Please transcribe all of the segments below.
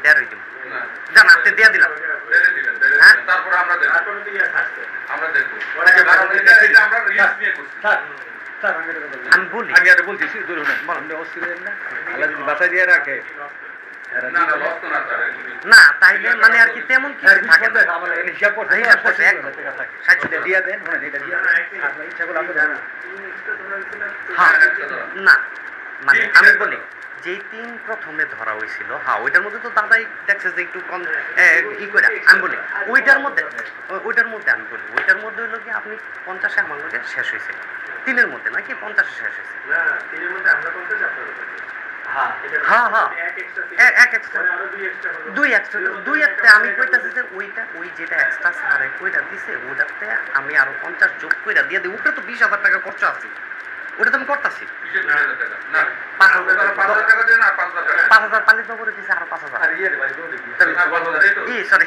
দেড়ই দিন জান আপনি দিয়ে দিলাম হ্যাঁ তারপর আমরা দেখব আমরা দেখব আমরা রিস্ক নিয়ে করছি আমি বলি আমি আর বলতেছি ধরুন আমরা অস্থির না আল্লাহ যদি বাঁচাই দিয়ে রাখে না তাইলে মানে আর কি তেমন কিছু থাকে না হিসাব করছে হিসাব করছে সাইডে দিয়ে দেন এটা দিয়ে ইচ্ছা করলে আপনি হ্যাঁ না মানে আমি বলি যেই তিন প্রথমে ধরা হয়েছিল হ্যাঁ ওইটার মধ্যে তো দাদাই দেখছে যে একটু কম ই করে আমি বলি ওইটার মধ্যে আমি বলি ওইটার মধ্যে হলো কি আপনি 50-এ আমার মধ্যে শেষ হয়েছে তিনের মধ্যে নাকি 50-এ শেষ হয়েছে দুই একটা আমি কইতাছি যে ওই যেটা এক্সট্রা সারে কইরা দিছে ওটাতে আমি আরো 50 যোগ কইরা দিয়ে দিই ওটা তো 20,000 টাকা খরচ আছে ওটা তো আমি করতেছি 5,000 পালি তো করে দিছে আরো 5,000 সরি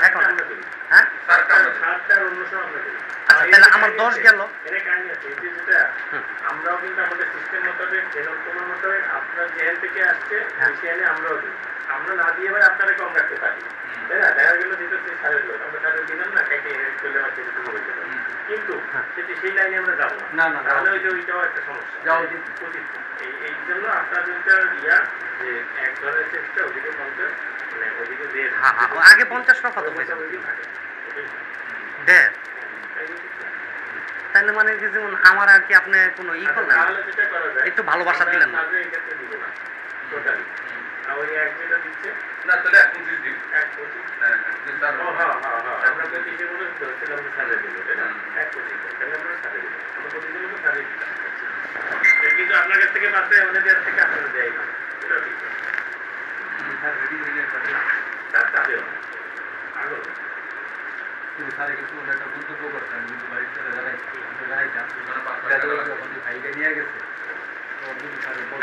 এখন হ্যাঁ তাহলে আমার 10 গেল আমরাও কিন্তু আমাদের সিস্টেম মোতাবেক তোমার মোতাবেক আপনার জেল থেকে আসছে সেখানে আমরাও দিই আমরা না দিয়ে এবার আপনারা কম রাখতে পারি তাই না দেখা গেল যেটা সেই সারের লোক আমরা সারের দিলাম না কেটে চলে আসছে কিন্তু সেটি সেই লাইনে আমরা যাবো না তাহলে ওইটাও একটা সমস্যা যাওয়া উচিত এই জন্য আপনাদের ইয়া যে এক ধরনের চেষ্টা ওদিকে 50 মানে ওদিকে দিয়ে আগে 50 টাকা কত পয়সা দেড় তাহলে মানে কি যেমন আমার আর কি আপনি কোনো ই করলেন একটু ভালোবাসা দিলেন না ওই এক যেটা দিচ্ছে না তাহলে 25 দিন 25 আমরা তো তিনটে বলে ধরছিলাম যে সারে দিল তাই না 25 তাহলে আমরা সারে দিলাম আমরা প্রতিদিন তো সারে দিলাম কিন্তু আপনার কাছ থেকে পাচ্ছে আমাদের কাছ থেকে আপনারা দেয় না এটা ঠিক হ্যাঁ রেডি হয়ে যাবে তাতে আলো কিন্তু স্যার কিছু একটা মন্তব্য করতেন কিন্তু বাড়ির সাথে জানাইতাম ভাইকে নিয়ে গেছে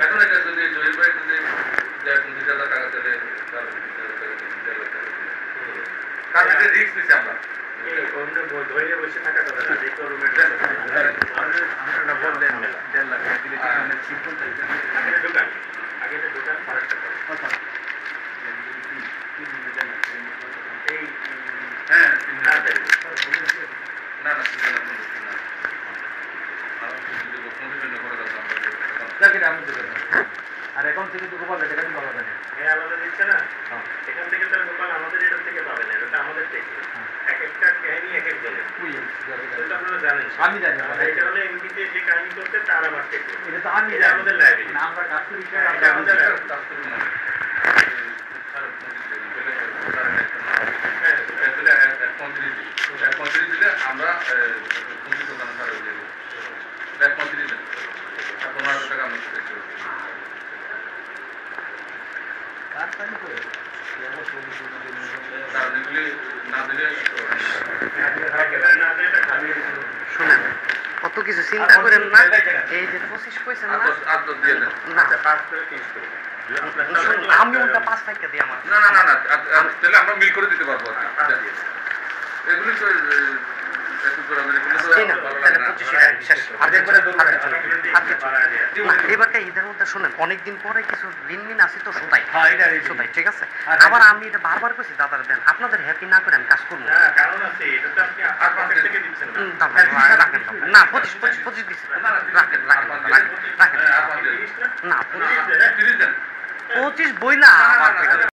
এখন এটা যদি জহির ভাই যদি 20,000 টাকা চলে কারণ এটা রিস্ক নিচ্ছি আমরা অন্য ধরে বসে থাকা কথা না যে রুমের আমরা বললেন 1.5 লাখ দিলে সিম্পল আগে দোকান ফারাকটা কথা এই হ্যাঁ না না আর এখন থেকে তো গোপাল এটা কিন্তু ভালো জানে আলাদা দিচ্ছে না এখান থেকে তার গোপাল আমাদের এটার থেকে পাবে না এটা আমাদের থেকে এক একটা কাহিনী এক এক জনের আপনারা জানেন আমি জানি এটা হলো এমপিতে যে কাহিনী করতে তার আমার থেকে এটা তো আমি এটা আমাদের লাইব্রেরি আমরা কাজ করি এটা আমাদের দিলে আমরা 15 টাকা আমরা শুনেন কত কিছু চিন্তা করেন না এই যে 25 পয়সা না আমি ওটা 5 টাকা দিই আমার না তাহলে আমরা মিল করে দিতে পারবো এগুলি তো এবারকে ঈদের মধ্যে শুনেন অনেকদিন পরে কিছু লিনমিন আছে তো সোতাই সোতাই ঠিক আছে আবার আমি এটা বারবার কইছি দাদার দেন আপনাদের হ্যাপি না করে আমি কাজ করবো না 25 দিচ্ছি রাখেন না 25 বইলা আমার